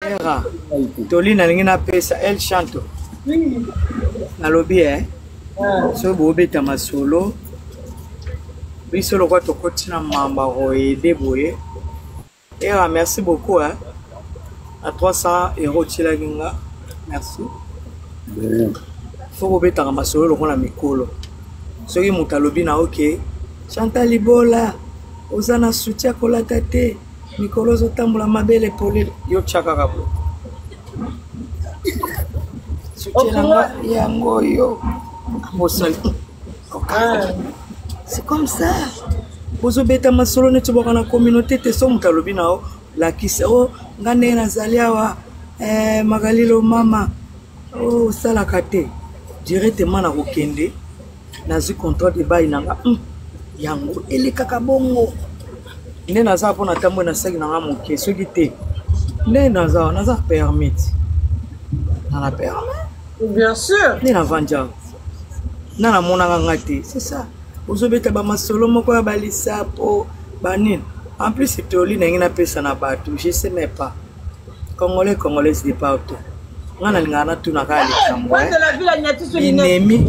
Era, Tolina Lingina Pesa, El Chanto. Nalobi, so bobeta masolo. Bisolo kwa tokoti na mamba roede boye. Era, merci beaucoup, à 300 € Tila Ginga. Merci. Faut bobeta masolo lokona mikolo. Soki mutalobi na ok. Chantal Libola, Ozana soutien kolata te. Mikolo zotambola mabele polele yo chaka kabo. Soutien yango yo. C'est comme ça. Bozo beta masolo ne tsoboka na communauté te so mutalobi na o la kisero ngane na zaliawa magalilo mama o sala kate directement na kokende na zi contrat de bail nanga yango ele kaka bongo nde naza pona tambo na saki nanga moke soki te nde naza permit na permis bien sûr nde na vanja na monanga ngate c'est ça ozobeta ba masolo moko ya balisa po banine en plus c'est toli na ngina pesa na bato je sais même pas congolais c'est pas auto ngana lingana tu na kali kambo de la ville nyati sur l'inemi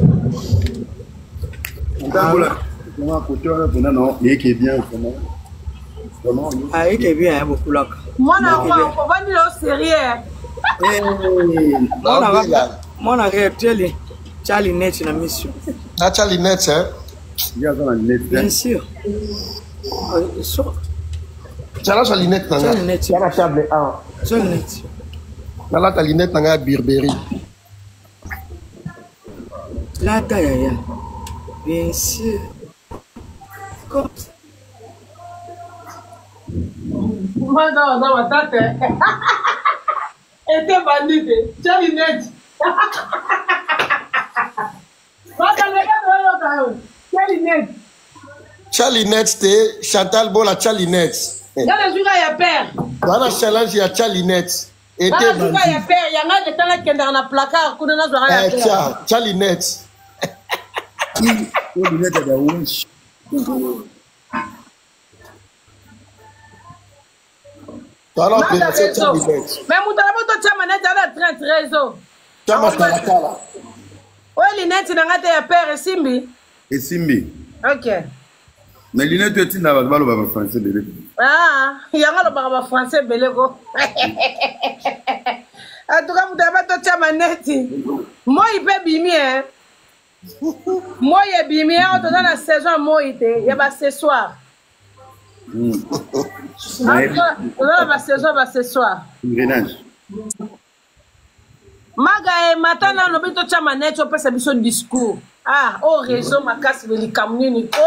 Comment côté non et qui est bien comment ah et qui est bien beaucoup là moi na on va dire au sérieux moi na réel Charlie Net na mission na Charlie Net hein il y a dans net bien sûr Charlie Net na Charlie Net ya na table 1 Charlie Net na la Charlie Net na Birbery la taille bien sûr comme moi dans ma tête était bandit Charlie Net Charlie Net te Chantal Bola Charlie Net Gana juga ya père Gana challenge ya Charlie Net Gana juga ya père yanga de tala kenda na placard kuna na zwa ya père Charlie Net Charlie Net da winch alors c'est Charlie Net mais mutala boto chama net ala 30 réseau chama kala ouais lunette na ngate ya père Simbi OK mais lunette tu es na ba lo français belé yanga lo ba français belé ko en tout cas mutala boto chama net moi il peut bimi moi il bimi on dans la saison moi il y a ba ce soir la saison va ce soir Maga matana no bito chama net opesa biso discours au réseau makasi beli kamnini ko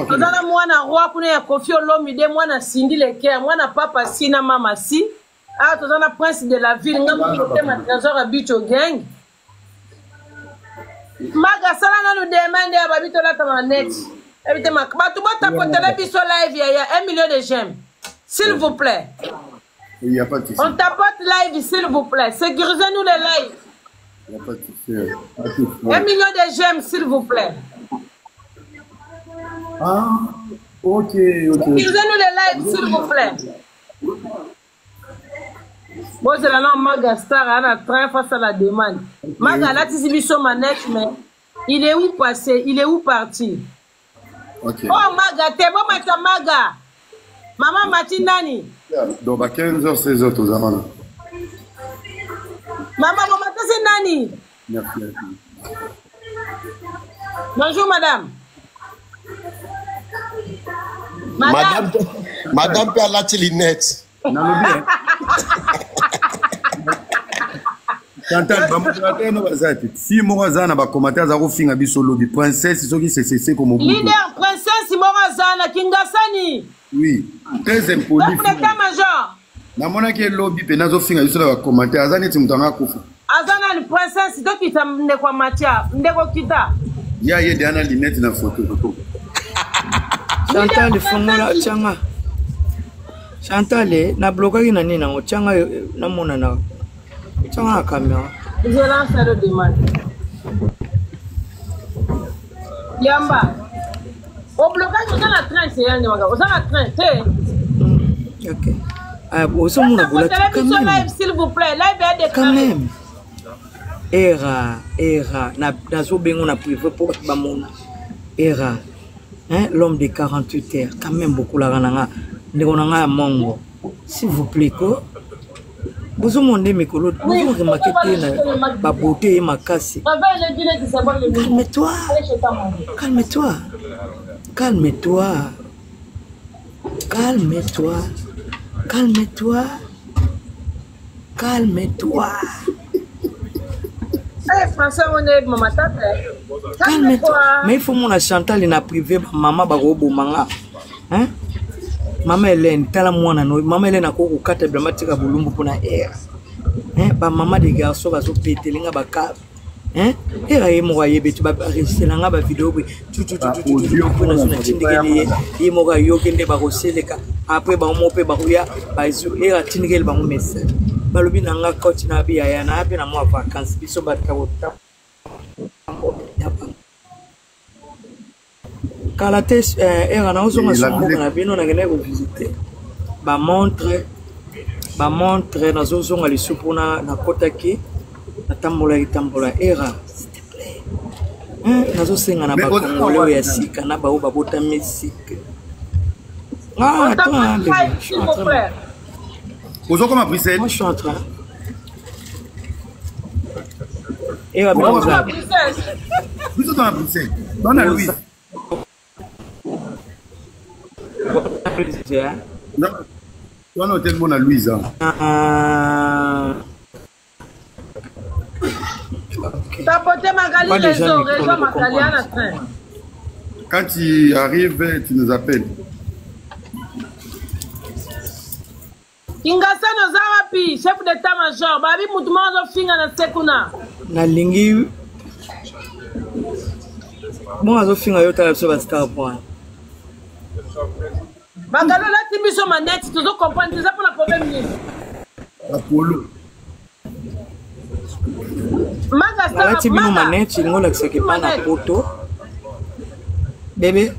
Ozana mwana roi kuna ya Kofi Olomide mwana Cindy Leker mwana papa Sina mama si tozana prince de la ville ngamu tema trésor à bicho gang Maga sala na no demande ya babito la tama net ebite mak batu bota potela biso live ya 1 million de j'aime s'il vous plaît. Il y a pas de souci. On tapote live s'il vous plaît. Sécurisez-nous les lives. Il n'y a pas de souci. 1 million de j'aime s'il vous plaît. Ok. Sécurisez-nous les lives s'il vous plaît. Bon, c'est la norme Maga Star, on a très face à la demande. Maga là, tu dis sur manette, mais il est où passé? Il est où parti? Ok. Oh Maga, t'es bon Maga. Maman Matinani. Donc à 15h, 16h, tous amants. Maman, c'est Nani. Merci. Bonjour madame. Madame Père Latilinette. Chantal, si Morazana va commenter à Finga Bisolo, princesse, c'est comme leader, princesse Morazana, Kingasani. Oui, très impoli. Major. Namona ke lobby penazo finga biso va commenter azani timutanga kufa. Azana ni princesse to kita ndeko matia, ndeko kita. Ya ye diana lunette na photo. Chantal fongola changa. Chantal na bloquer ki nani na changa na mona na. Changa na caméra. Je lance le demande. Yamba. Au blocage, on a la train, c'est un on a la train, ok. Ozo mona bolati quand même. Live, s'il vous plaît. Live est déclaré. Quand même. Era. Nazo bengo na privé pour bamona. Era. Hein, l'homme de 48 heures. Quand même beaucoup la rananga. Negonanga mongo. S'il vous plaît, quoi. Vous monde mikolo. Vous remarquez la beauté et ma casse. Calme-toi. Calme-toi. Calme-toi. Calme-toi. Calme-toi. Calme-toi. Français, on est maman tata. Calme-toi. Mais il faut mon Chantal na privé maman barobo manga. Hein? Maman Hélène, tala mwana no. Maman Hélène a koko kata blamatika bulumbu pona air. Hein? Ba maman des garçons ba so petelinga ba ka. Hein? Era ye mo ye betu ba reselanga ba video bi. Tu pona so na tindikeli ye mo ga yo kende ba roseleka. Après ba mo pe ba kuya ba zo era tindikeli ba mo message. Balobi nanga coach na bi ya na abi na mo vacances biso ba ka wota. Kalates era na ozo masombo na bino na ngene ko visiter. Ba montre na zozo ngali supuna na kotaki na tambola era s'il te plaît. Na zo senga na ba kongole ya sika na ba oba bota musique. Ah, attends, s'il vous plaît. Ozo comme Bruxelles. Moi je suis en train. Era bien Vous êtes dans Bruxelles. Dans la Louise. Non. Tu as noté le mot à Louise. Tapoter Magali réseau Magali à la fin. Quand tu arrives, tu nous appelles. Kingasano Zawapi, chef d'état-major, Babi Moutouman Finga na Sekuna. Na lingi. Moi, je suis en train de faire un point. Bagalo la tibiso manette, tu dois comprendre, c'est ça pour la problème. Apollo. La tibiso manette, il n'y a pas de photo. Bébé,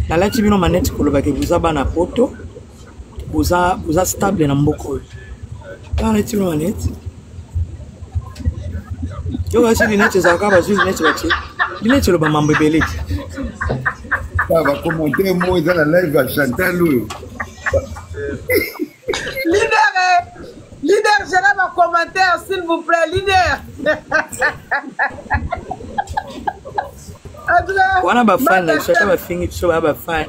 la tibiso manette, vous avez une photo. Vous êtes stable dans Mboko. La tibiso manette. Je vais essayer de nettoyer ça, je vais nettoyer. Je vais nettoyer le mambo bébé. Ça va commenter un mot dans la live à Chantal. Leader, je lève un commentaire, s'il vous plaît, leader. Wana ba fan, je suis pas fini, je suis pas fan.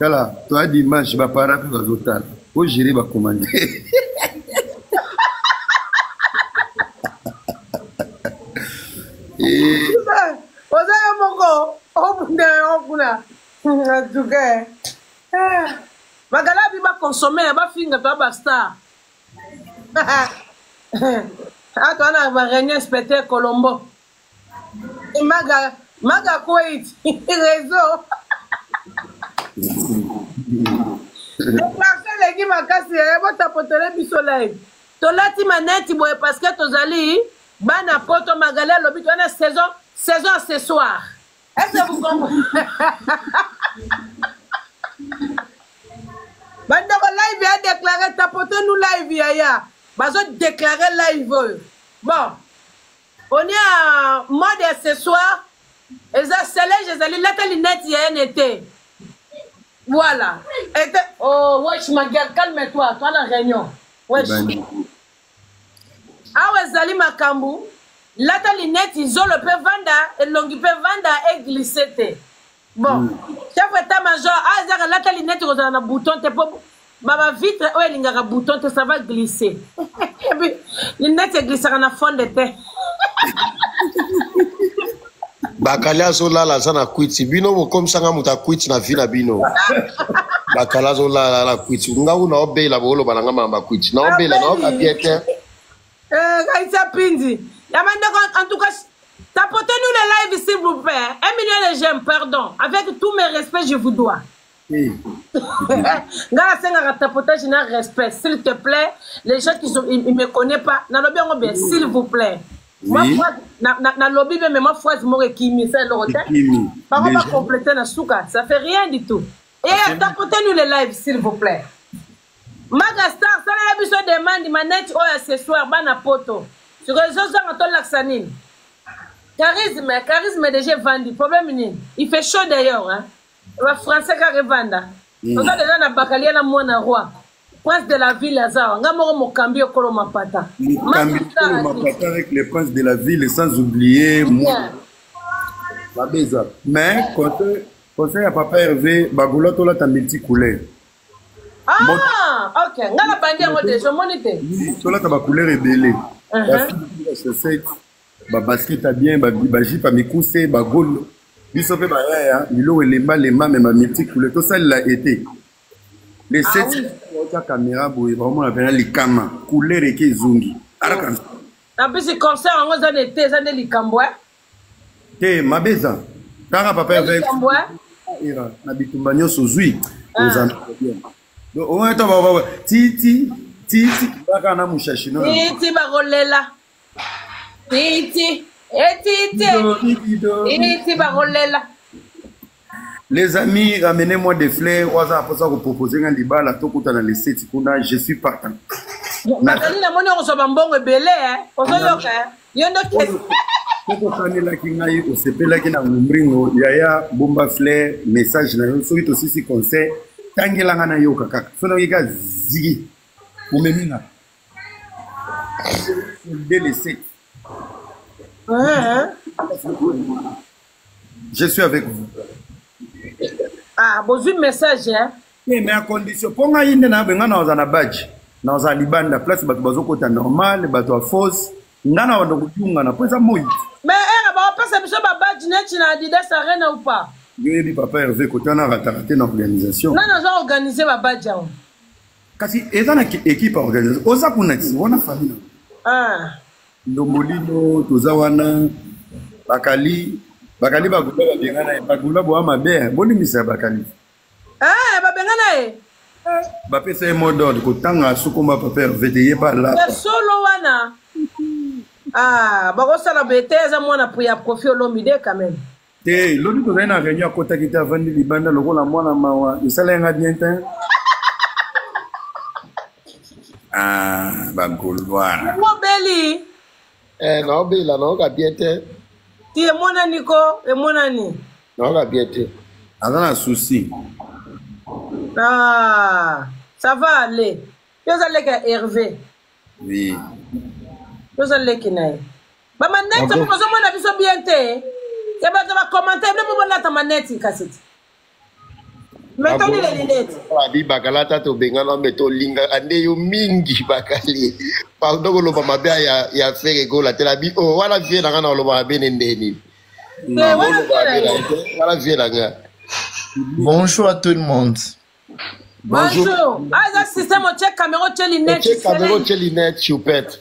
Voilà, toi dimanche, je vais pas rappeler aux hôtels. Faut gérer ma commande. Oza moko, okuna. Tuke. Bagala bi ba consommer, ba finga to ba star. Atwana ba régner inspecteur Colombo. Maga Kuwait, réseau. Les qui m'a cassé, vous tapotez le soleil. Tolati manette, parce que tozali, bana poto magalé, l'obit, on a saison accessoire. Est-ce que vous comprenez? Bandoko live a déclaré, tapotez-nous live, yaya. Bazo déclaré live. Bon, on est en mode accessoire. Et ça, c'est là, je allais là, t'as lunettes, il y a un été. Voilà. Oh, wesh, ma gueule, calme-toi, toi la réunion. Wesh. Ah ouais, Zali Makambu. Là, t'as lunettes, ils ont le peu vanda, et l'on peut vanda et glisser. Bon. Chef état-major, ah, là, t'as lunettes, ils ont un bouton, t'es pas. Baba vitre, ouais, il y a un bouton, ça va glisser. Et puis, lunettes, glissent dans la fond de thé. Bakala zola la zana kwiti bino mo comme ça ngamuta kwiti na vila bino bakala zola la kwiti nga una obela bolo balanga mamba kwiti na obela na okapiete Gaïta Pindi yamande en tout cas tapotez-nous le live s'il vous plaît 1 million de j'aime pardon avec tous mes respects je vous dois Ngala senga tapotage na respect s'il te plaît les gens qui sont ils me connaissent pas na bien s'il vous plaît Ma phrase, na lobby, mais ma phrase, moi, qui me fait le retard. Par contre, on va compléter la souka. Ça fait rien du tout. Et tapotez-nous les lives, s'il vous plaît. Magastar, ça n'a besoin de demande, manette, oh, ce soir, bana poto. Sur les réseaux sociaux, on l'axanine. Charisme déjà vendu. Problème, il fait chaud d'ailleurs. Hein. Le français qui a vendu. On a déjà na bakalia na mwana roi. Prince de la ville Azar. Ngamoro mokambi okolo mapata. Mokambi okolo mapata avec les princes de la ville sans oublier Mabeza. Mais conseil à papa Hervé, bagoula tola ta multicouleur. Ah, ok. Ngala bandi ngo déjà monité. Oui, tola ta ba couleur ébélé. La chaussette, ba basket a bien, ba jipe a mikuse, ba gol. Biso pe ba ya, bilo elemba lema mais ma multicouleur. Tout ça il a été. Les 7 la caméra boy vraiment la pena likama couleur eke zungi araka na bisi concert ngo za été za de likambwa te Mabeza kanga papa avec ira na bitumba nyoso zui ozana bien donc on est baba titi baka na mushashi no titi barolela titi barolela. Les amis, ramenez-moi des fleurs. On va proposer un débat. La tokuta dans les 7 secondes. Je suis partant. Nathalie, la monnaie, on s'en va bon belé, hein. On s'en va bien. Yondo qu'est-ce? Koko kani la kingai, on se pela kina ngumbringo. Yaya bomba fleur message na yo. Soki aussi si conseil. Tangela ngana yo kaka. Sono yika zigi. Umemina. Dès les 7. Je suis avec vous. Ah, besoin de message, hein? Mais à condition, pour nga yinde na benga na ozana badge, na ozana libanda place bato bazokota normal, bato a fausse, ngana wanda kutunga na pesa moi. Mais ba pesa biso ba badge net na Adidas Arena ou pas? Yo yebi papa Hervé kota na ratarate na organisation. Nana zo organiser ba badge on. Kasi ezana équipe organisation. Oza kunati, wana famille. Ah. Ndombolino tozawana bakali bagula bengana bagula bo mabe boni misa bakali ba bengana ba pesa mot d'ordre ko tanga sukuma papa Hervé pas là solo wana ba ko sala beteza mwana pour ya profit olomide quand même te lodi to na réunion ko takita vandi libanda lokola mwana mawa isalenga bien temps bagulwana mo beli na obela na ka bien temps. Tu es mon Nico et mon ami. Non, la bientôt. Avant un souci. Ah, ça va aller. Tu es allé avec Hervé. Oui. Tu es allé avec Naï. Bah, ma net, c'est pour ça que je suis bien. Tu vas commenter, mais je vais ta manette, cassette. Mettons les lunettes. Adi bakalata to bengana meto linga ande yo mingi bakali. Pardon ko loba mabe ya fere go la telabi oh wala vie na kana loba bene ndeni. Wala vie na nga. Bonjour à tout le monde. Bonjour. Ah ça système on check caméra check lunettes. Check caméra check lunettes choupette.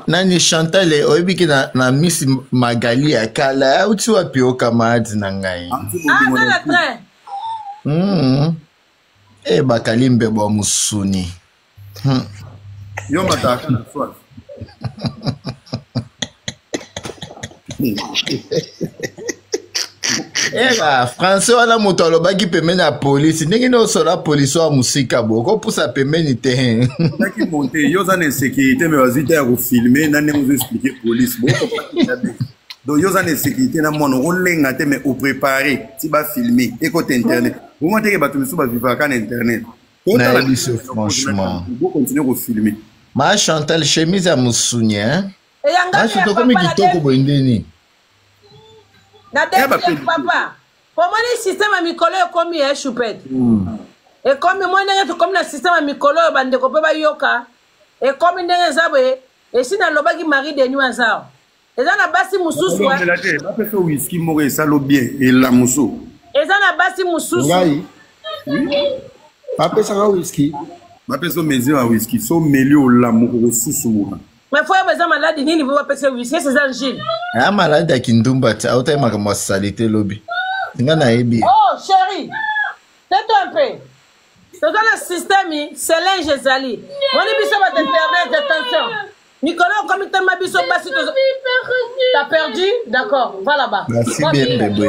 Nani Chantal oyebi ki na Miss Magali akala uti wapi o kamadi na ngai. Ah dans le train. Bakali mbebo musuni. Yo mataka na soif. Français wana moto alobaki pembeni na police ndenge nyonso la police wa musika boko pusa pembeni te. Taki monter yo za na sécurité mais vas-y ya ko filmer na ne vous expliquer police boko pas. Donc yo za na sécurité na mona ko lenga te mais au préparer ti ba filmer et côté internet. Vous montez que bato misu ba vivre kan internet. Franchement. Vous continuer à filmer. Ma Chantal chemise à musuni hein. Et yanga je to comme kitoko boindeni. Na papa. Comment le système à mikolo comme est choupette. Et comme moi n'ai comme le système à mikolo bande ko pe ba yoka. Et comme ndenge zabwe et si na lobaki mari de nuit azao. Et ça na basi mususu wa. Ba pe whisky mo ça lo bien et la musu. Et ça na basi mususu. Ngai. Oui. Papa ça whisky. Ma personne mesure à whisky, so melio la moko susu. Mais faut besoin malade nini pour passer whisky c'est Angile. Ah malade akindumba ta auta makama salité lobby. Nga na ebi. Oh chérie. Tais-toi un peu. C'est dans le système c'est linge Zali. Mon biso va te permettre attention. Nicolas, comme tu m'as dit, t'as perdu? D'accord, va là-bas. Merci bien, bébé.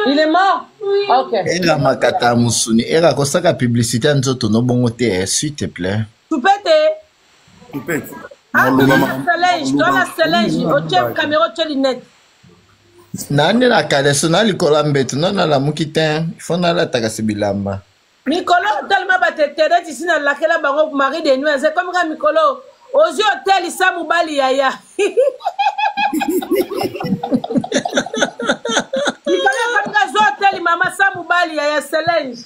Il est mort? Ok. Era makata musuni. Era kosaka publicité nzoto no bongo te, s'il te plaît. Toupette. Toupette. Ah, tu as la Célinge. Au chef caméra, tu as lunettes. Nani la kaleso na likola mbetu nana la mukite faut na la takasi bilamba. Nicolas tellement batete ici na lakela bango mari de nuit c'est comme quand Nicolas aux yeux hôtel Samu Bali yaya. Nicolas comme quand hôtel maman Samu Bali yaya Célinge.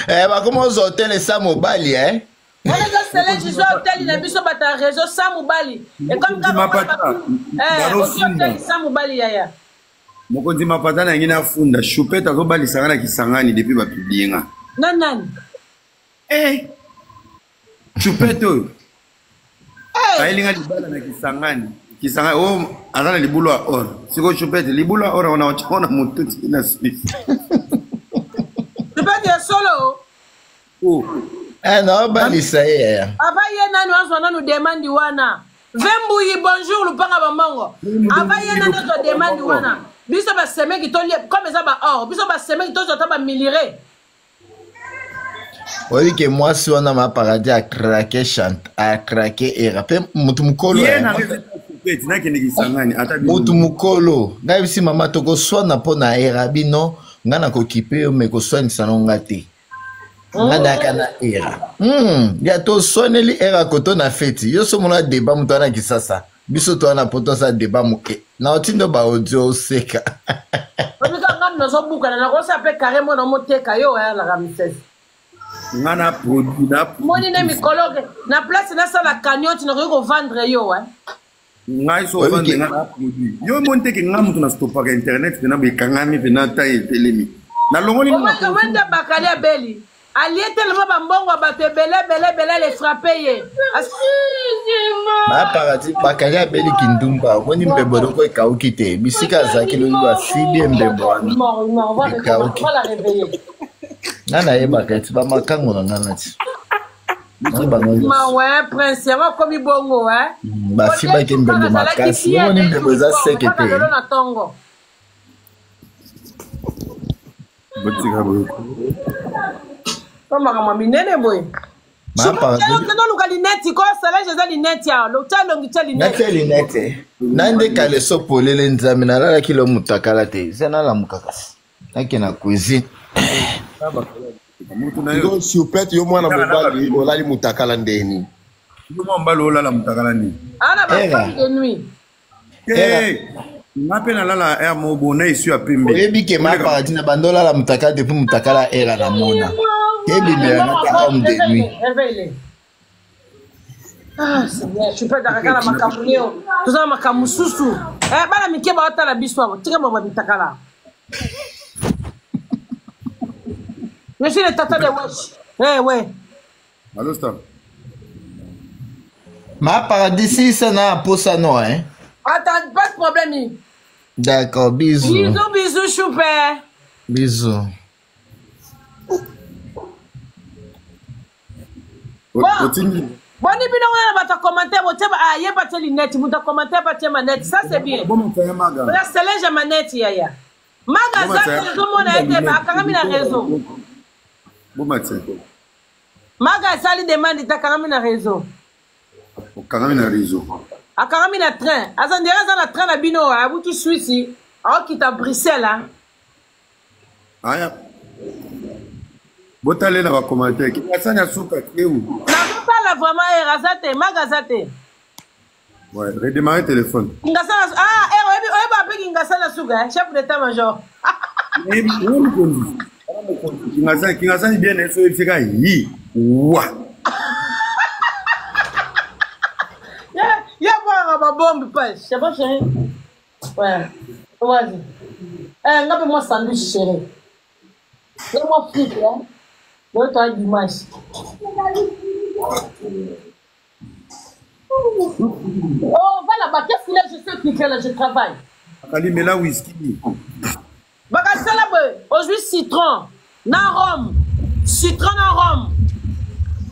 Bah comment aux hôtels Samu Bali On est dans Célinge ils ont hôtel na biso bata réseau Samu Bali et comme quand aux yeux hôtel Samu Bali yaya. Mokonzi mapata na ngina funda Choupette azobalisaka na Kisangani depuis ba publier nga. Non. Choupette oyo. Ayilinga libala na Kisangani. Kisangani oh azana libulo a or. Siko Choupette libulo a or ona ochona mutu na Suisse. Choupette est solo. Oh. Non balisa ya. Avaye nani wanzo nanu demandi wana. Vembuyi bonjour lupanga bamango. Avaye nani to demandi wana. Biso ba semaine qui tolie comme ça ba or. Biso ba semaine qui tolie ba miliré. Oui que moi si on a ma paradis à craquer chante à craquer et rapper mutumukolo. Mutumukolo. Ngai si mama toko swana pona era bino ngana ko kipe me ko swani sanonga te. Ngana kana era. Ya to soneli era koto na feti. Yo so mona débat mutana kisasa. Biso to na poto sa débat muke. Na otindo ba audio seka. Onika ngam na zo buka na ko sa pe carrément na moteka yo ya la ramises. Ngana produit na. Moni na mikologe na place na sa la cagnotte na ko vendre yo Ngai so vendre ngana produit. Yo monte ke ngam to na stopper internet na be kangami pe na ta telemi. Na longoli na ko wenda bakali beli. Ali tellement bambongo bato belé les frapper. Ba parati bakali abeli kindumba woni mbebo ko ikaukite bisika zaki lo ba fide mbebo ana. On va la réveiller. Nana e bakati ba makango na nana ti. Ma ouais prince va comme bongo Ba fiba ke mbebo makasi woni mbebo za sekete. Na tongo. Botika boy. Comment maman minene boy. Ma parati. Non luka lineti ko sala jeza lineti ya lo talo ngitya lineti. Nate lineti. Nande kale so polele nzami na la kilo mutakala te. Zena la mukakasi. Nake na cuisine. Ngo Choupette yo mwana mobali olali mutakala ndeni. Yo mbalo olala mutakala ndeni. Ana ba de nuit. Napena lala air mobo na isu ya pembe. Oyebi ke ma parati na bandola la mutakala depuis mutakala era na mona. Kebi me na ta homme de nuit. Réveille. Ah, Seigneur, Choupette dakala makamulio. Tuza makamususu. Bana mikeba otala biswa. Tika mwa mutakala. Je suis le tata de Wesh. Ouais. Allô, stop. Ma paradis si ça n'a pas ça non Attends, pas de problème. D'accord, bisous. Bisous, Choupette. Bisous. Bon, ni bino wana bata commenter boteba aye bata lineti muta commenter bata maneti ça c'est bien. La Célinge maneti yaya. Maga za ko mona ete ba kangami na réseau. Bon matin. Maga sali demande ta kangami na réseau. Kangami na réseau. A kangami na train. Azandera za na train na bino a butu Suisse. A kita Bruxelles hein. Aya. Botale na ba commenter. Ki pasanya suka keu. La vraiment Razate, Magazate. Ouais, redémarrer téléphone. Ngasana ba pe ngasana suga, chef d'état-major. Kingasana bien eso ifika yi. Wa. Ya ba bombe pas, c'est bon chérie. Ouais. Vas-y. Ngape moi sandwich chérie. Moi frites là. Moi toi dimanche. Oh, va là-bas, qu'est-ce qu'il a? Je sais cliquer là, je travaille. Akali mela whisky. Bagage là-bas, aujourd'hui citron, na rhum, citron na rhum.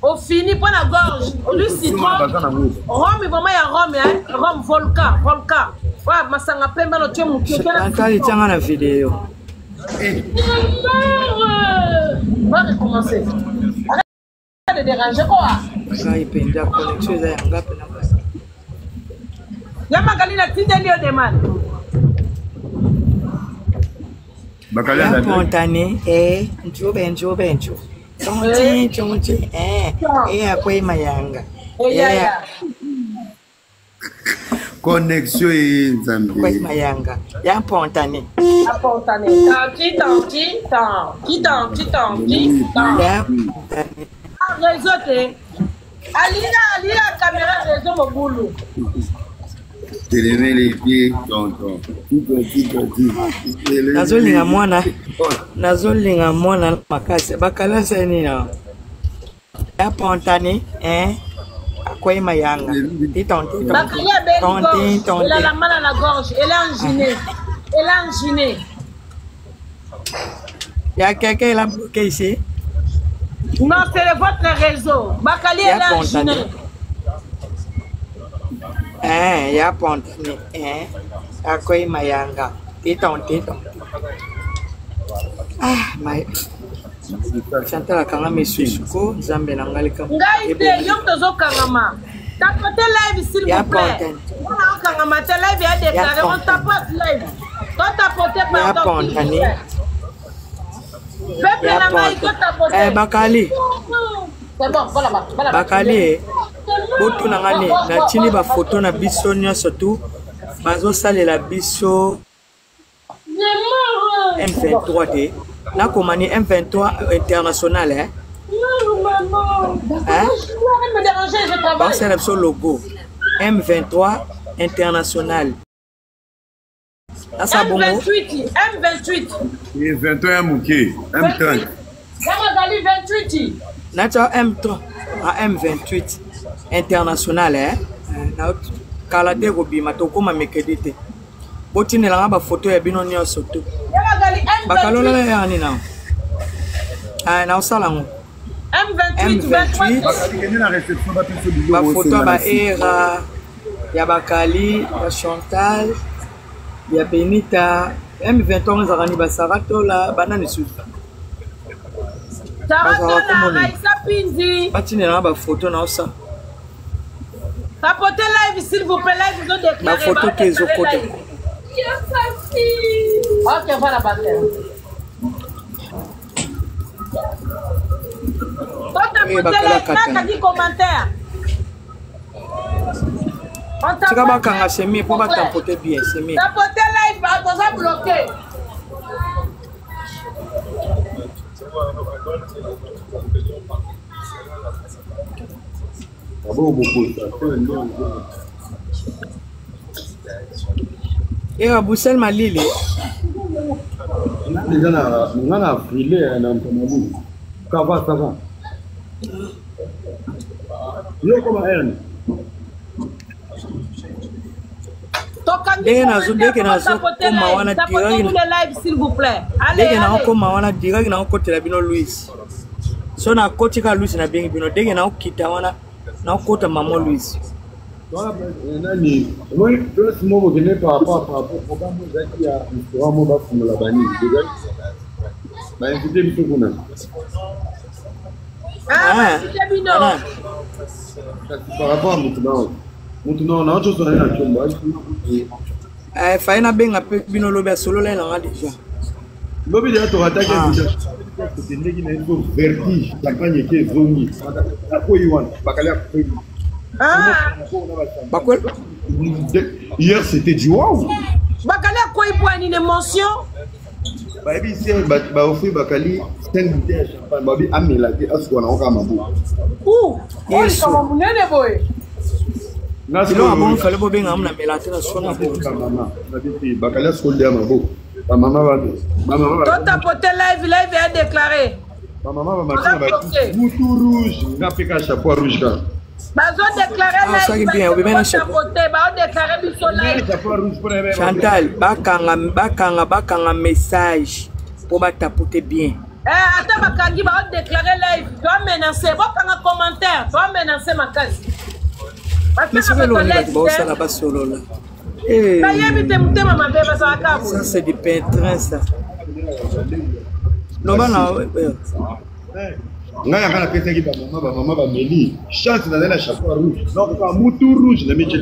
Au fini, pour la gorge. Lui, citron. Rome, vraiment, il y a Rome, hein. Rome, volcan. Ouais, ma sanga pembe, no tue mouki. Encore, il tient la vidéo. On va recommencer. Arrête de déranger, quoi. Il peut y avoir connexion, il y a un gars. Magali na tindeli yo demande. Bakali Ya na pontane njobe. Chonchi akwe mayanga. connexion et Nzambe. Akwe mayanga. Ya pontane. Tanti. Ya Réseau te. Alina caméra réseau mobulu. Lever les pieds, tonton. nazolinga mwana makasi bakalasa nina ya pontane akwe mayanga Bakali a belle gorge. Elle a la main à la gorge. Elle est enginée. ya quelqu'un il a bloqué ici. Non, c'est votre réseau. Bakali elle est enginée. Ya pontane akwe mayanga titon. My Chantal akanga mesusuko Nzambe na ngalika. Ngai te yom tozo kangama. Tapote live s'il vous plaît. On kangama te live a déclaré on tapote live. Toi tapote pardon. Peuple na ngai toi tapote. Bakali. C'est bon, voilà. Bakali botu na ngani na tini ba photo na biso nyonso tu bazo salela biso M23 te na komani M23 international hein. Me déranger, je travaille. C'est le logo M23 international. M28. Et 21 Mouké, M30. Magali 28. Nature M3 à M28 international hein. Kalade Robima tokoma mekedite. Botine la ba photo ya bino nyonso tu. Bakalola ya nini na? Na osalango. M28 Bakali kene na réception ba piso biloko. Ba photo ba era ya Bakali, ya Chantal, ya Benita, M21 zarani ba Saratola, banane su. Saratola, Isa Pinzi. Batine la ba photo na osa. Tapotez live s'il vous plaît, live ils ont déclaré. La photo que ils ont côté. Ok, voilà, bataille. Toi, tapotez live, là, t'as dit commentaire. Tu vas pas c'est mieux pour pas tapoter bien, c'est mieux. Tapotez live, on va bloquer. Et à Boussel Malili. Déjà on a filé un peu. Ça va. Yo comment elle? Dès que s'il vous plaît. Dès que na ko mawana direct na ko tela bino Louis. So na ko tika Louis na bengi bino dès que na kita wana na ko ta maman Louis. Nani, moi tout ce mot que n'est pas programme qui a un mot va pour la bani. Bah invité bito kuna. Par rapport à Moutouna, on a chose sur la chomba. Faina benga pe bino lobe solo la nga déjà. Lobi déjà to attaquer déjà. C'est ndeki na ndo vertige, la cagne qui est zongi. Ako yiwan, bakala ko. Hier c'était du waouh. Bakali a quoi pour une émotion? Bah ici bah offrir Bakali 5 bouteilles de champagne. Bah bi amela ki asko na oka mabu. Ouh, yes. Comment vous n'êtes boy? Silo abon fallait bo benga amna melate na sona bo. Maman, Bakali asko le mabu. Ma maman va. Toi tapoter live a déclaré. Ma maman va marcher ba tout rouge, na pika chapeau rouge ka. Bazo déclaré live. Chantal, bakanga message pour ba tapoter bien. Attends, Bakangi va déclarer live. Tu vas menacer. Va prendre un commentaire. Tu vas menacer ma case. Mais c'est que l'on est ça là-bas solo là. Ça c'est du pétrin ça. Non, non, Naya kana pesa ki ba mama ba meli chance na la chapeau rouge donc pas moutou rouge na métier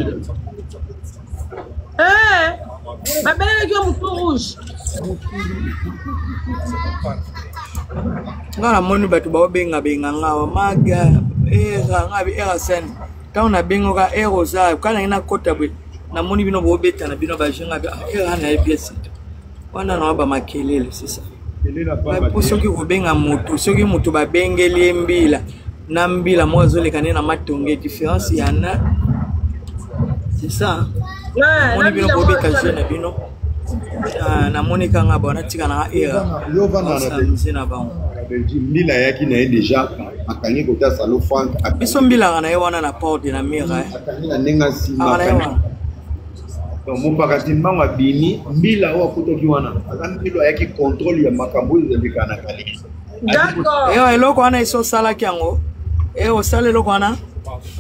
ma belle avec un mouton rouge ngala moni batu ba benga ngawa maga ngabi sen tauna bengo ka rosa kana ina kota bwe na moni bino bo beta na bino ba jenga na ebiesi wana na ba makelele c'est ça. Pour ceux qui ont moto, ceux qui ont bengeli mbila, nambila moi zolekane na matonge différence il y en a. C'est ça. On est bien bobé jeune bino. Na monika nga bona tika na era. Yo vana na ba. Mbila yaki na déjà akangi kota salo franc. Biso mbila na wana na porte na mira. Akangi na nenga sima. Donc mon paratine manga bini mbila wa kutoki wana akani mbilo yaki contrôle ya makambo ezebikana kali. D'accord. Eloko wana iso sala kyango. O sala eloko wana?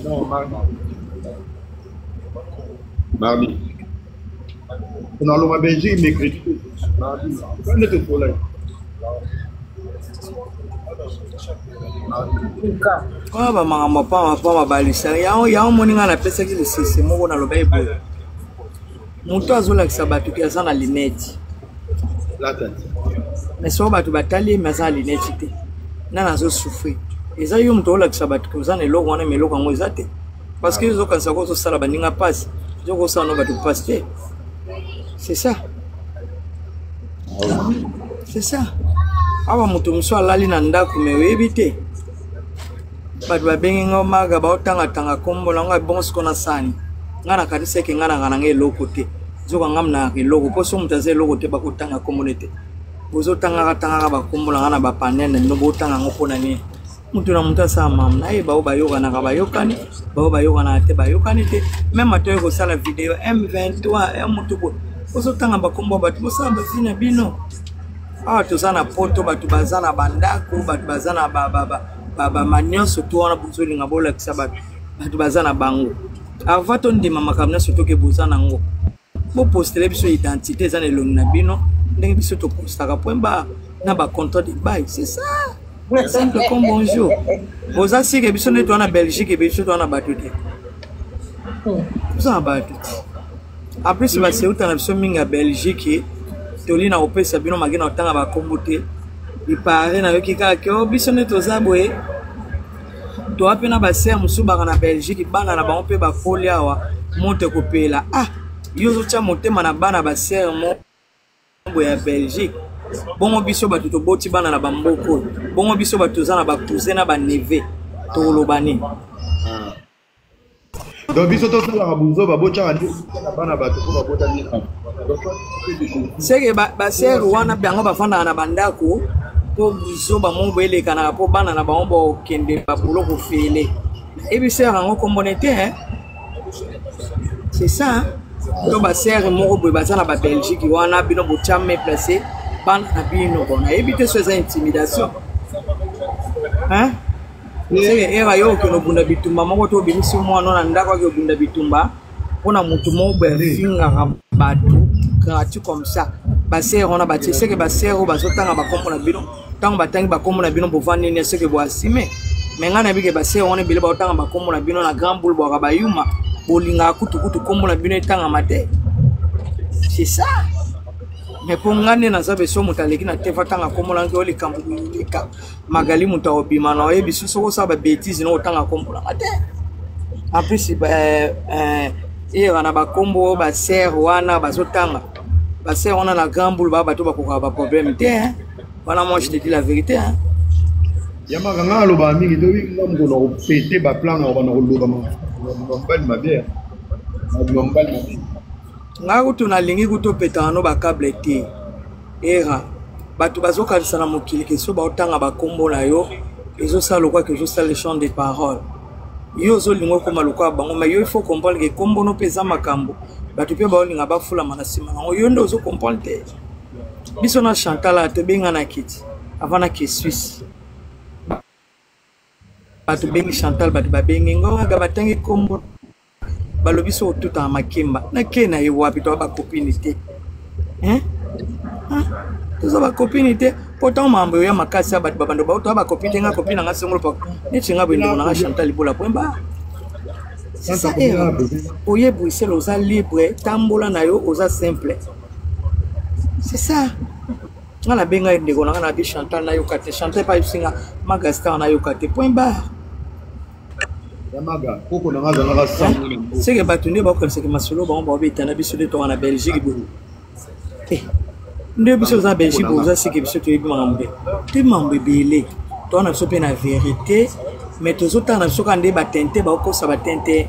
Non, mardi. On a l'homme à Belgique mercredi. Mardi. Quand est-ce que là? Kwa ba manga mapa balisa ya moninga na pesa ki le sese moko na loba ebo. Mutu azolakisa bato ki aza na lineti mais so bato batali mais aza na lineti te nana azosouffrir eza yo mutu olakisa bato ki oza na eloko wana me eloko yango eza te parce que ezokanisa ko ozosala baninga mpasi ezokosala no bato mpasi te c'est ça c'est ça awa mutu mosu alali na ndako me oyebi te bato babengi ngo maga baotangatanga kombo nango ebongo na sani ngana kanisa ke ngana ngana eloko te zoka ngamna eloko poso mutaze eloko te bakotanga communauté bozo tanga tanga bakombola ngana bapanene no botanga ngopona ni mutu na mutasa mam na e baoba yoga na kabayokani baoba yoga na te bayokani te même atoye ko sala vidéo M23 mutu bo poso tanga bakombo batu bosala bafina bino to sana poto batu bazana bandako batu bazana baba manyoso to wana bozo linga bola kisabatu batu bazana bango avant on dit maman kamna surtout que bozana ngo bo poster biso identité za nelongi na bino ndenge biso to postaka point ba na ba contrat de bail c'est ça simple comme bonjour boza si que biso ne to na Belgique biso to na batuté ça batuté après c'est ba c'est na biso minga Belgique to lina opesa bino magina otanga ba kombote ipare na yokika ke biso ne to za boye to apena ba ser musubaka na Belgique bana na bango pe ba folia wa monte kopela yozo cha motema na bana ba ser mo ya Belgique bongo biso batu to boti bana na bamboko bongo biso batu za na ba cousin na ba neve to lobani donc biso to sala buzo ba bocha na bana batu ko ba bota ni sege ba ser wana bango bafanda na bandako po biso ba mo bele kana po bana na bango kende ba bulo ko fele et puis ser ngo communauté c'est ça to ba ser mo bo ba na ba Belgique wana bino bo chame placé bana na bino bona éviter ces intimidations sege era yo ke no bunda bitumba moko to bimisi mwana na ndako ke bunda bitumba ona mutu mo bo finga batu gratuit comme ça baser on a bâti c'est que baser ou bazotanga bakombo na bino tango batangi bakombo na bino bovani ne c'est que bo asime mais ngana bike baser on est bile ba otanga bakombo na bino na grand boule bo ka bayuma bolinga kutu kombo na bino etanga mate c'est ça mais pour ngane na zabe so mutaleki na tefa tanga kombo na ngoli kambulika magali muta obima na oyebi so so sa ba bêtise no otanga kombo na mate en plus et wana bakombo baser wana bazotanga baser on a la grande boule ba bato ba ko ba problème te voilà moi je te dis la vérité yama nganga lo ba mingi to ngam ko no pété ba plan na ba no lo ba mbali ma bière na mbali ngaku tunalingi kuto peta no ba câble te era bato bazokalisa na mokili ke so ba otanga bakombo na yo ezo sala quoi que je sala le chant des paroles yo zo lingwa ko maluka bango mais yo il faut comprendre que kombo no pesa makambo bato pe ba olinga ba fula manasima ngo yo ndo zo comprendre te biso na Chantal te benga na kiti avant na ke Suisse bato bengi Chantal bato babengi ngonga batangi kombo balobi so tout en makemba na ke na yewapi to ba copine te toza ba copine te pourtant mambo ya makasi bato babando ba to ba copine nga copine nga sengolo pa neti nga bendo na Chantal libola point ba c'est ça oye Bruxelles oza libre tambola na yo oza simple c'est ça nga la benga ndeko na na di Chantal na yo kate Chantal pa yusinga magasta na yo kate point barre Yamaga koko na ngaza na rassembler c'est que batunde ba ko c'est que masolo ba on beta na biso de to na Belgique bo nde biso za Belgique bo za sike biso to yebi mambe te mambe belé to na biso pe na vérité mais tous autant na biso kande ba tente ba ko sa ba tente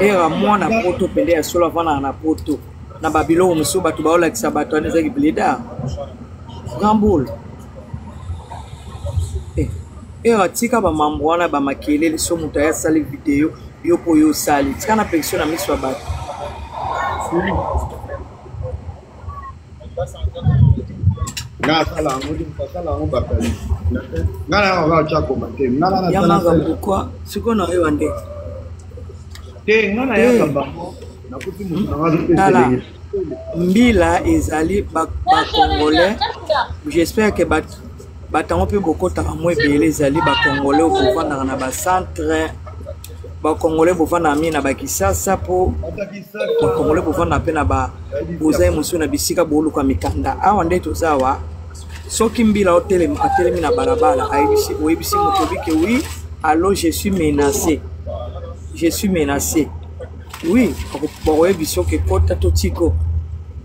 era mwana poto pende ya solo vana na poto na babilo muso batu ba ola kisa batu aneza ki bleda Gamboul era tika ba mambo wana ba makelele so muta ya sali video yo po yo sali tika na pension na miswa batu Ngala ngodi mpakala ngo bakali ngala ngo cha ko mate ngala ya maga pourquoi siko na yo ande te ngala ya kabamo na kuti mutu na ngazo pese mbila ezali ba congolais j'espère que batango pe bokota mo ebele ezali ba congolais okuvanda na ba centre ba congolais bovanda mi na ba Kisasa po ba congolais bovanda pe na ba bozai musu na bisika boluka mikanda awa nde tozawa soki mbila atelemi na balabala ayebisi oyebisi moto bike oui alors je suis menacé oui boyebisi oke kota to tiko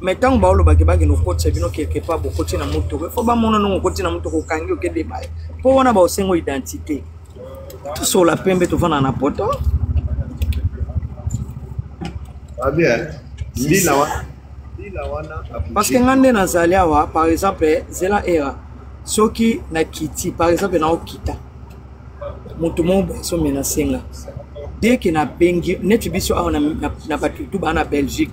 mais tant ba olobaki baki no kota bino quelque part bokoti na moto faut ba mona no koti na moto ko kangi oke débat po wana ba osengo identité tout sur la pembe to vana na poto bien mbila wana parce que ngande nazali awa par exemple zela era soki na kiti par exemple na okita mutu mo so menacenga dès que na bengi net biso awa na batutu ba na Belgique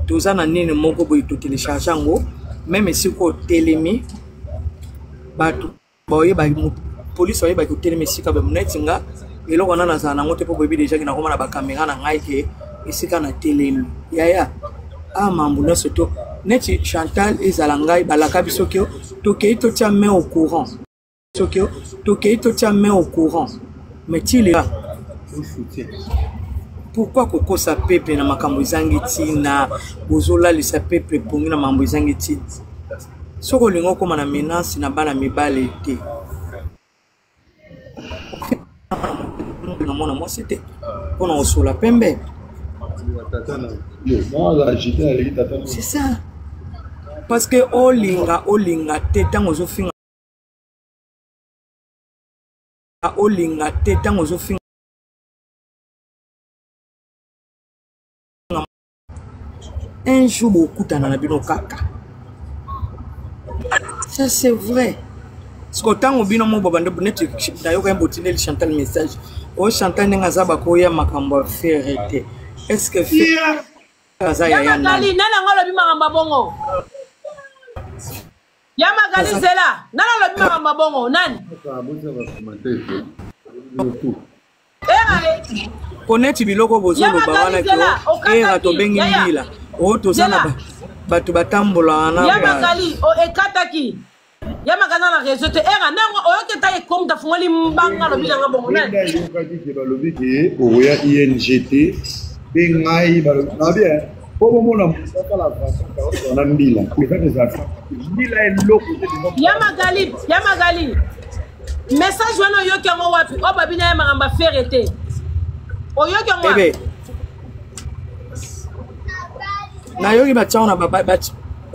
toza na nene moko boy to télécharger ngo même si ko telemi batu boye ba police oye ba ko telemi sika ba munetinga eloko na za na ngote po boyebi déjà ki na koma na ba caméra na ngai ke isika na telemi yaya mambo na soto neti Chantal ezalangai balaka biso ke tokei to tia main au courant sokyo tokei to tia main au courant mais il est là pourquoi koko sa pepe na makambo ezangi tina bozola lisa pepe pongi na makambo ezangi tina soko lingo koma na menace na bana mibale te na mona moi c'était on a sur la pembe. C'est ça. Parce que olinga tetango zofinga olinga tetango zofinga un jour beaucoup dans la bino kaka. Ça c'est vrai. Ce que tant au bino mo babando bonnet d'ailleurs quand botiner Chantal message. O Chantal nenga ba ko ya makambo ferete. Est-ce que Yamagali nana ngolo bimanga bongo. Yamagali zela nana lo bimanga bongo nani? Connaître biloko bozolo babana ko era to bengi mbila. O to sana batu batambola na. Yamagali o ekataki. Yamagana na réseau te era nango oyoke ta ekom ta fungoli mbanga lo bimanga bongo nani? Balobi ke o ya INGT bengai na bien pour mona musaka na mbila mbila eloko Yamagali message wana yoki ngo wapi o babina ya magamba ferete o yoki ngo wapi na yoki ba tsaona ba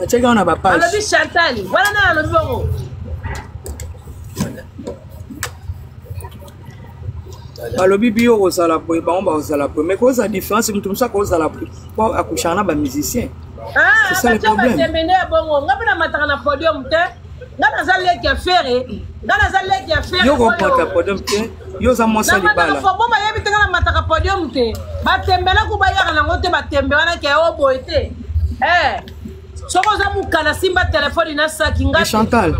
cheka na ba page alobi Chantal wala na alobi bongo balobi bio ozala boye bango ozala boye mais cause la différence mutu musa cause la pour akushana ba musicien c'est ça le problème temene bongo ngapena mataka na podium te ngana zaleki afere yo ko pota podium te yo za mosa libala fo bomba yebi te ngana mataka podium te ba tembela ku ba yaka na ngote ba tembela ke o boye te Soko za mukala simba téléphone na saki ngati. Chantal.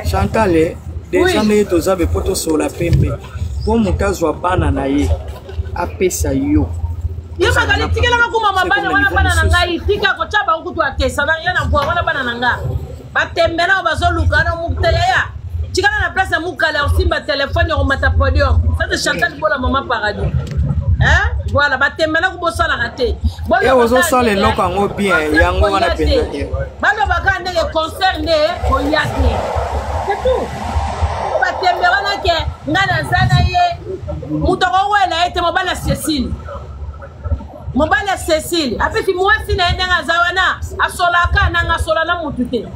Chantal déjà né tozabe poto sur la pembe. Pour mutazwa bana na ye. Apesa yo. Yo magali tikela ko mama bana wana bana na ngai tika ko chaba ukutu atesa na yana kwa wana bana na nga. Batembela bazoluka na mukele ya. Tikala na place mukala simba téléphone ko mata podium. Ça c'est Chantal pour la maman paradis. Hein? Voilà, batembela ko bosala raté. Et ozo sala eloko yango bien, yango wana penda. Balo baka ndenge concert ne ko yake. C'est tout. Batembela na ke ngana zana ye. Mutoko wela ete mobala Cécile. Mobala Cécile. Apeti mwasi na ndenga zawana asolaka na ngasola na mutute.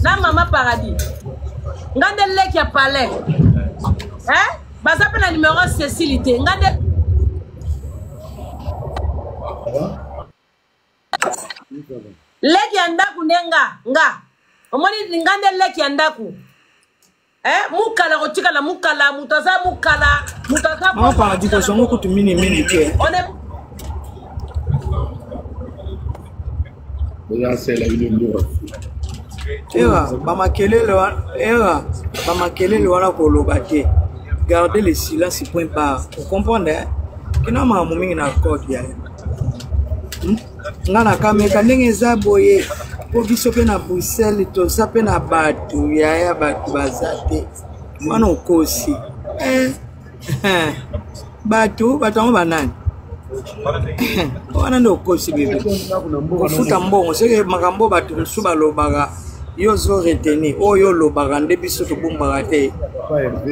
Na mama paradis. Ngande leki ya palais. Hein? Bazape na numéro Cécile te. Ngande leki ya ndaku nenga nga omoni ngande leki ya ndaku mukala kotikala mukala mutaza mama paradis ko songo kutu mini ke bamakelele wana koloba te garder le silence point barre vous comprenez kina mamu mingi na code ya ngana kameka ndenge eza boye po biso pe na Bruxelles toza pe na bato ya bato bazate wana okosi bato yango banani wana nde okosi bebe kofuta mbongo seke makambo bato mosusu balobaka yo zo retenir oyo olobaka nde biso tobombaka te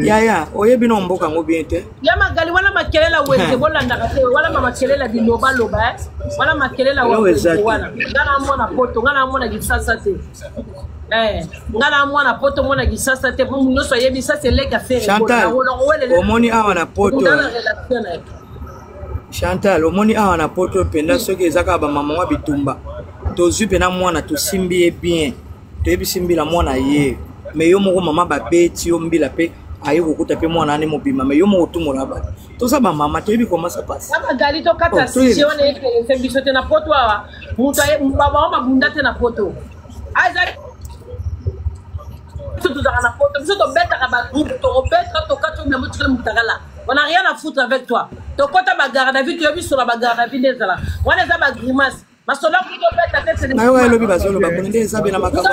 yaya oyebi na mboka yango bien te ya magali wana makelela weze bolandaka te wana makelela bilobaloba wana makelela weze wana ngana mwana poto ngana mwana gisasa te ngana mwana poto mwana gisasa te pour nyonso yebi ça c'est leka faire Chantal omoni awa na poto Chantal omoni awa na poto penda soki ezaka ba mama wa bitumba tozwi pena mwana tosimbi bien toyebisimbi la mwana ye mais yo moko mama babeti yo mbila pe ayi kokuta pe mwana ane mobima mais yo moko tumola ba toza ba mama toyebi comment ça passe ama gali to kata si on est que biso te na poto awa muta baba ma bunda te na poto aza tout dans la poto biso to beta ka ba groupe to beta to kato na mutu mutagala on a rien à foutre avec toi to kota ba garde à vue to yebi sur la garde à vue desala wana za ba grimace masola kuto beta tete na yo elobi bazolo bakonde ezabe na makambo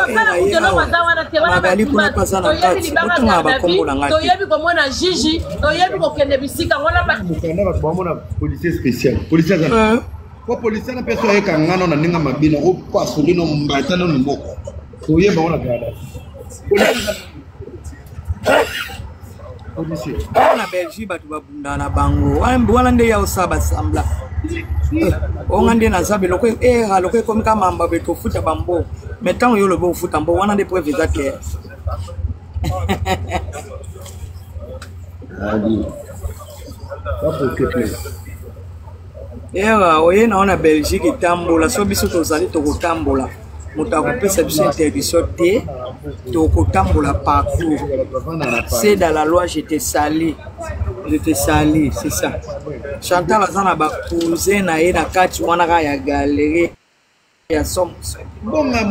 magali kuna pasa na kati otunga bakombola ngati toyebi komona Gigi toyebi kokende bisika ngona ba mukanda ba bomona policier spécial policier za ko policier na peso eka ngano na ninga mabina o paso lino mbata no mboko toyeba ona gada policier na Belgique batu babunda na bango wana nde ya osaba sambla ongande na zabe loko loko comme kama mamba beto futa bambo metango yo lobo futa mbo wana nde preuve zake oye naona Belgique tambola so biso tozali tokotambola moto akopesa biso interdiction te tokotambola partout c'est dans la loi je te salue c'est ça Chantal azana ba cousin na ye na kati wana ka ya galerie ya som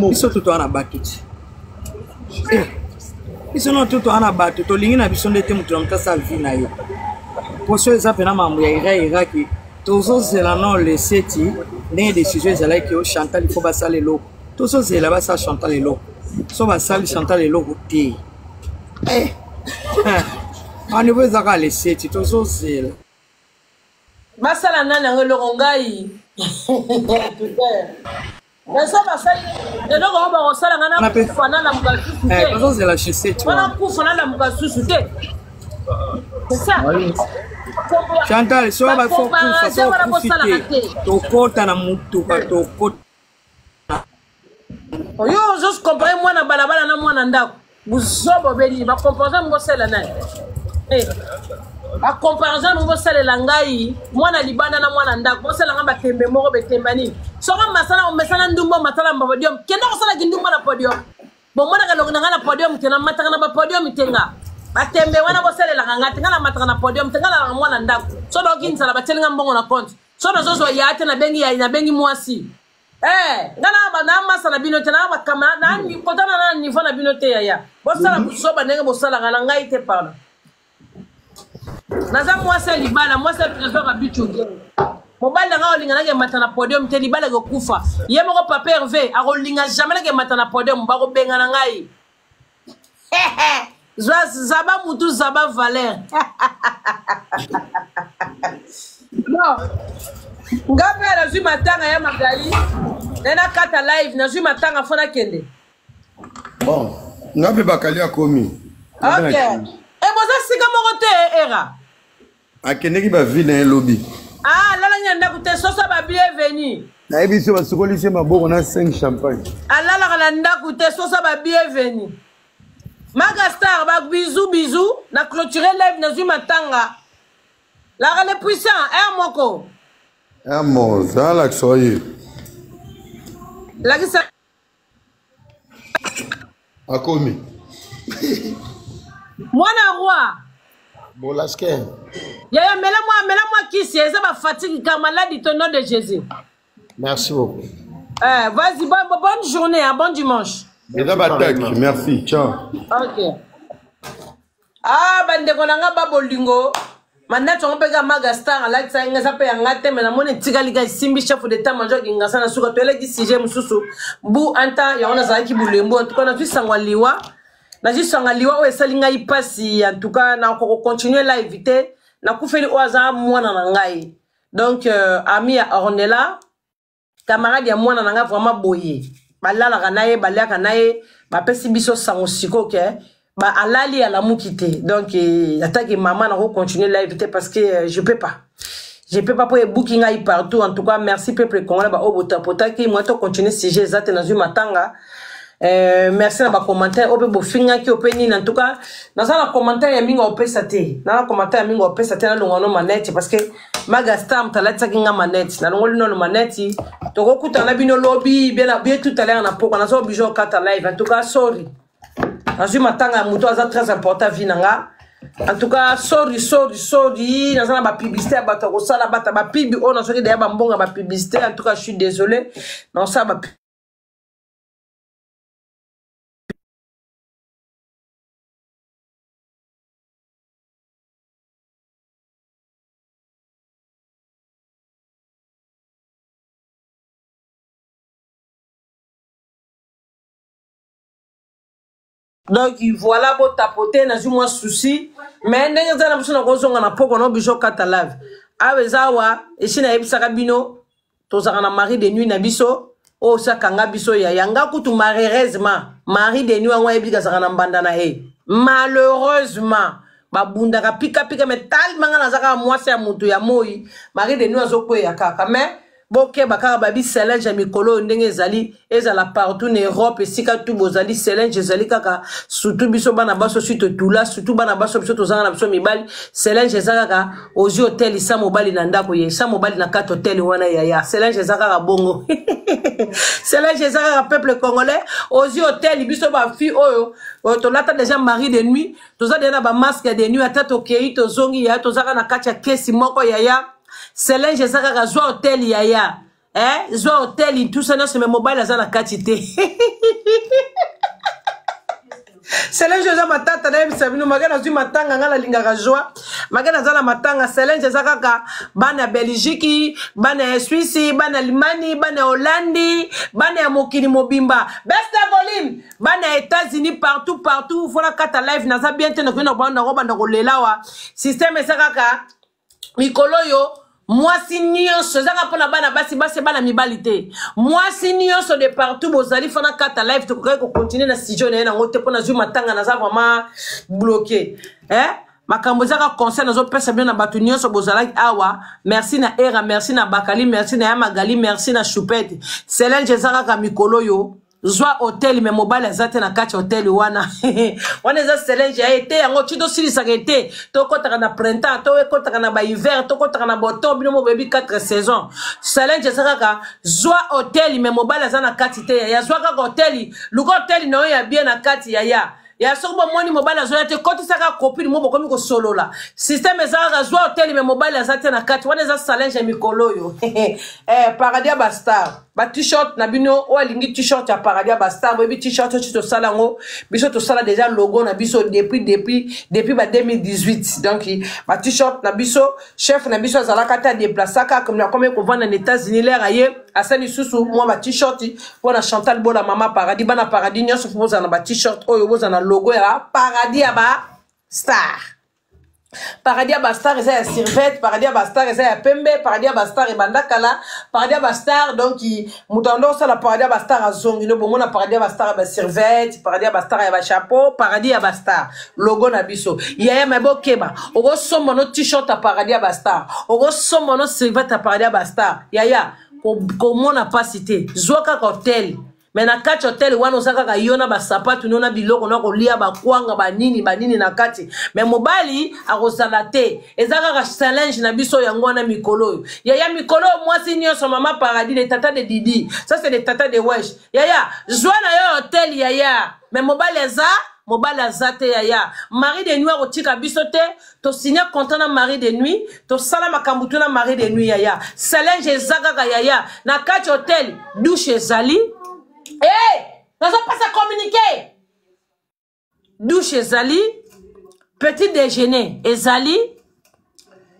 biso tuto ana batuti biso no tuto ana batu to lingi na biso ndete mutu na mutasa vie na yo poso eza pena mamu ya iraki tozo zela no le seti ndenge décision ezalaki yo Chantal il faut basala eloko tozo zela basala Chantal eloko so basali Chantal eloko te a niveau ezaka le seti tozo zela basala nani yango eloko ngai eso basali eloko ngo bakosala nga na kufa na lamuka susu te tozo zela chez seti wana kufa na lamuka susu te c'est ça Chantal so ba fo kufa so kufite tokota na mutuka tokota oyo juste comparer mwana balabala na mwana ndako buzobo beli ba comparer ngo sala nani ba comparaison ngo sala langai mwana libanda na mwana ndako bo sala ngamba tembe moko betemba nini soko masala o mesala ndumbo matala mbodium kenda ko sala kindumbo na podium bo mwana ka lokuna na podium tena mataka na ba podium tenga batembe wana bo sala ngati ngana mataka na podium tenga na mwana ndako so do kinza la batelinga mbongo na compte so do zozo ya ate na bengi mwasi ngana na masa na binote na ba kama na ni kotana na niveau na binote ya bosala busoba ndenge bosala ngana ngai te pardon naza mwasa libala mwasa trésor abitu mobali nga olinga na mata na podium te libala go kufa ye moko papa Hervé akolinga jamais na mata na podium ba ko benga na ngai zaba mutu zaba Valère non ngape na zui matanga ya magali nena kata live na zui matanga fona kende bon ngape bakali akomi ok e boza sika moko te era akendeki ba ville lobby lala nyanda kute sosa ba bienvenue na ebiso basukoli se maboko na 5 champagne alala kana ndaku te sosa ba bienvenue Magastar ba bisou na clôturer live na zui matanga la le puissant moko mo zala soye la kisa akomi mwana roi Bolaske yaya mela moi kisi eza ba fatigue car maladie au nom de Jésus. Merci beaucoup. Vas-y, bonne journée, bon dimanche. Merci, ciao. Ok. Bande konanga babolingo. Mandat on pega Magastar ala tsanga sa pe ngate mena mone tikali ka simbi chef d'état major ki ngasa na suka tole ki CG mususu. Bu anta ya ona za ki bulembo en tout cas na twisangwa liwa. Na jisanga liwa o esalinga ipasi en tout cas na ko continuer la éviter na kufeli oaza mwana na ngai. Donc ami ya Ornella camarade ya mwana na nga vraiment boye. Balala kanaye balaka naye ba pesi biso sango siko ke ba alali à la mukite. Donc attaque maman na ko continuer la éviter parce que je peux pas. Je peux pas pour booking aille partout en tout cas merci peuple congolais ba obota pota ki moi to continuer CG zate na zuma matanga. Merci na ba commentaire obe bo finga ki openi en tout cas dans un commentaire ya minga opesa te na commentaire ya minga opesa te na longono manette parce que Magastar mtalata kinga manette na longolo no manette to ko kuta na bino lobby bien tout à l'heure na poko na so bijo kata live en tout cas sorry azu matanga muto aza très important vinanga en tout cas sorry na sana ba publicité ba to ko sala bata ba pibi on so ke de ba mbonga ba publicité en tout cas je suis désolé non ça ba donc voilà pour tapoter na ju moi souci mais ndenge za na biso na kozonga na poko no biso kata live awezawa eshina ebisaka bino tozaka na mari de nuit na biso o sakanga biso ya yanga kutu malheureusement mari de nuit ngwa ebika saka na mbanda na malheureusement babundaka pika mais tellement na zaka mwasi ya mutu ya moi mari de nuit azokwe ya kaka mais boke bakara babi Céline mikolo ndenge ezali ezala partout en Europe esika tout bozali Céline ezali kaka surtout biso bana baso suite tula surtout bana baso biso tozanga na biso mibali Céline ezaka aux hôtel isa mobali na ndako ye isa mobali na 4 hôtel wana ya Céline ezaka bongo Céline ezaka peuple congolais aux hôtel biso ba fi oyo to lata déjà mari de nuit toza déjà ba masque de nuit atata okei tozongi ya tozaka na kacha kesi moko ya Céline Jezaka zwa hotel yaya zwa hotel tout ça non c'est mes mobile za na katite Céline Jezaka matata na msabino magana zwi matanga ngala lingaka joie magana za na matanga Céline Jezaka bana Belgique bana Suisse bana Allemagne bana Hollande bana ya mokili mobimba best volume bana États-Unis partout fona kata live na za bien tena kwenda banda robanda kolelawa système ezaka mikolo yo mwasi nyonso zaka pona bana basi bana mibalite mwasi nyonso de partout bozali fona kata live to ko continuer na studio na ngote pona zu matanga na za vraiment bloqué makambo zaka conseil na zo pesa bien na batu nyonso bozala awa merci na Era merci na Bakali merci na Magali merci na Choupette Céline Jezaka ka mikolo yo zwa hotel me mobile azate na kati hotel wana wana za Céline ya été yango tuto silisa été to kotaka na printemps to kotaka na ba hiver to kotaka na boto bino mo baby 4 saisons Céline Jezaka zwa hotel me mobile azana kati te ya zwa ka hotel luko hotel no ya bien na kati ya ya sokuba moni mobile azoya te koti saka copine mo bokomi ko solo la système ezaka zwa hotel mais mobile azate na kati wana eza challenge mikolo yo Paradis Bastard ba t-shirt na bino o alingi t-shirt ya Paradis Bastard bobi t-shirt to sala ngo biso to sala déjà logo na biso depuis ba 2018 donc ba t-shirt na biso chef na biso azalaka ta déplaçaka comme ko vendre en États-Unis l'air aye asani susu moi ba t-shirt pour la Chantal Bola mama Paradis bana Paradis nyonso fo za na ba t-shirt oyo boza na logo ya Paradis ba Star Paradis Bastard eza ya Sirvette Paradis Bastard eza ya Pembe Paradis Bastard ebandakala Paradis Bastard donc mutando ça la Paradis Bastard azongi no bomona Paradis Bastard ba Sirvette Paradis Bastard ya ba chapeau Paradis Bastard logo na biso yaya mabokeba ogo sombo no t-shirt à Paradis Bastard ogo sombo no Sirvette à Paradis Bastard yaya ko mona pas cité zoka hotel mais na kati hotel wana osaka ka yona ba sapatu nona biloko na ko lia ba kwanga ba nini na kati mais mobali akosala te ezaka ka challenge na biso yango wana mikolo yaya mikolo mwasi nyonso mama Paradis les tata de Didi ça c'est les tata de Wesh yaya joie na yo hotel yaya mais mobali azate yaya mari de nuit otika biso te to signer content na mari de nuit to sala makambutu na mari de nuit yaya challenge ezaka ka yaya na kati hotel douche ezali nous sommes pas à communiquer. Douche ezali, petit déjeuner ezali,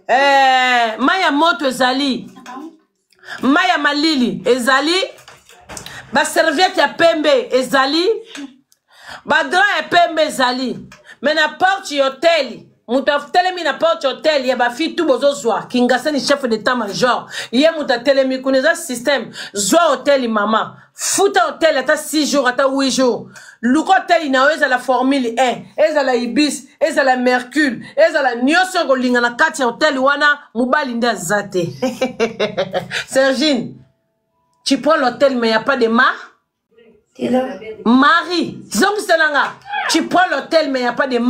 maya moto ezali, maya malili ezali, ba serviette ya pembe ezali, ba drap ya pembe ezali. Mais na porte hotel, muta telemi na porte hotel ya ba fi tout bozo zwa kingasani chef d'état-major ye muta telemi kuneza système zwa hotel mama futa hotel ata 6 jours ata 8 jours luko hotel na eza la formule 1 eza la ibis eza la mercure eza la nyoso kolinga na kati hotel wana mubali nda zate Sergine tu prends l'hôtel mais y a pas de mari zong selanga tu prends l'hôtel mais y a pas de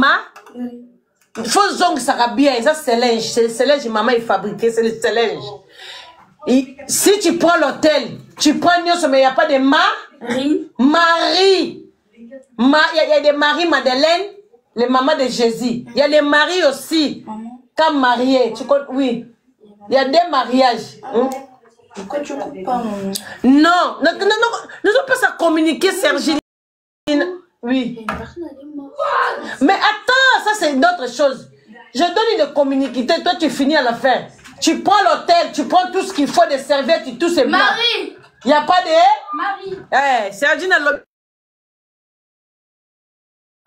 il faut zong ça bien ça c'est linge maman est fabriqué c'est le linge. Si tu prends l'hôtel tu prends Nyos mais il n'y a pas de mari il y a des maris Madeleine les mamans de Jésus il y a les maris aussi comme mariés tu connais oui il y a des mariages pourquoi tu coupes pas non nous sommes pas à communiquer Sergine oui. Mais attends, ça c'est une autre chose. Je donne une communiqué, toi tu finis à la fin. Tu prends l'hôtel, tu prends tout ce qu'il faut, des serviettes, tout c'est blanc. Marie. Il n'y a pas de... Marie. Sergine a l'hôtel.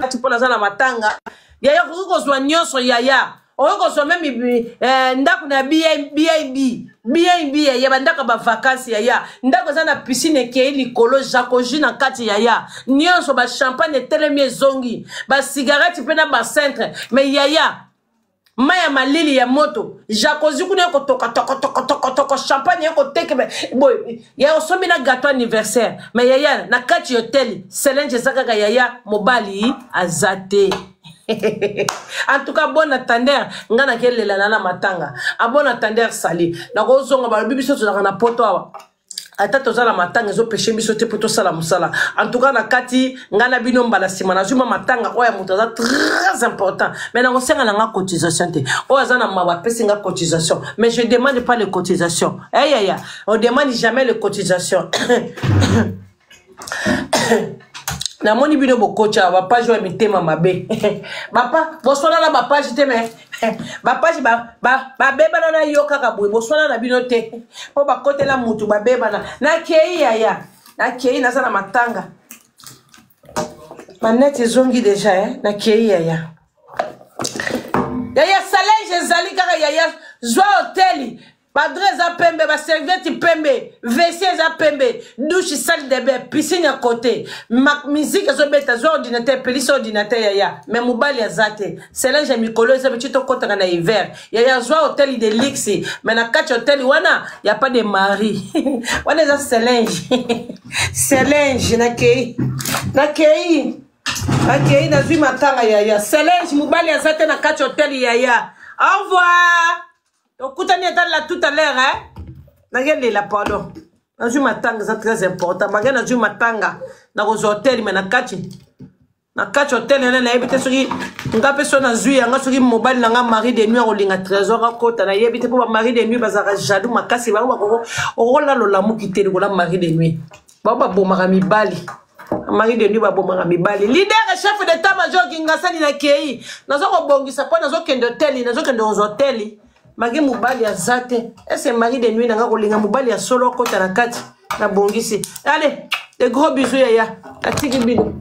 Tu prends la matanga. Yaya, on yaya. On même ndako na BNB ya bandaka ba vacances yaya ndako za na piscine ke likolo jakoji na kati yaya nyonso ba champagne telemi zongi ba cigarette pe na ba centre mais yaya maya malili ya moto jakozi kuna ko toko champagne ko teke boy ya osomi na gâteau anniversaire mais yaya na kati hotel Selenje zakaka yaya mobali azate. En tout cas, bon attendeur, ngana kelela na matanga. A bon attendeur sali. Na ko zonga ba bibiso to na poto awa. Ata to zala matanga zo péché biso te poto sala musala. En tout cas na kati ngana bino mbala simana zuma matanga oya mutaza très important. Mais na ko senga na cotisation te. Oya zana mawa pesi nga cotisation. Mais je demande pas les cotisations. On demande jamais les cotisations. Na moni bino bokocha ba page wa mitema mabe bapa bosona na ba page te me ba page ba beba na yoka ka boy bosona na bino te po ba kotela mutu ba beba na kei yaya na kei na sana matanga manete zongi déjà na kei yaya Selenje zali kaka yaya zwa hoteli Badre za pembe, ba serviette pembe, WC za pembe, douche salle de bain, piscine à côté. Musique zo beta zo ordinateur, police ordinateur yaya. Mais mobile ya zate. Selenje mikolo za bitito kota na hiver. Yaya zo hôtel de luxe, mais na quatre hôtel wana y a pas de mari. Wana za Selenje. Selenje na kei. Na kei. Na kei na zui matanga yaya. Selenje mobile ya zate na quatre hôtel yaya. Au revoir. Okutani la tout à l'heure, hein? Nagel la pardon. Nazu matanga, c'est très important. Magana nazu matanga. Na hôtel mais na kati. na kati hotel na yebite soki nga pe so na zui nga soki mobile na nga mari de nuit olinga trésor akota na yebite po ba mari de nuit bazaka jaloux makasi ba okola lola mukite ko la mari de nuit ba bomaka mibali mari de nuit ba bomaka mibali leader chef d'état major kingasani na kei nazo ko bongisa po nazo kende hotel nazo kende hotel magi mobali azate ese mari de nuit na nga kolinga mobali ya solo akota na kati na bongisi allez des gros bisous yaya atiki bino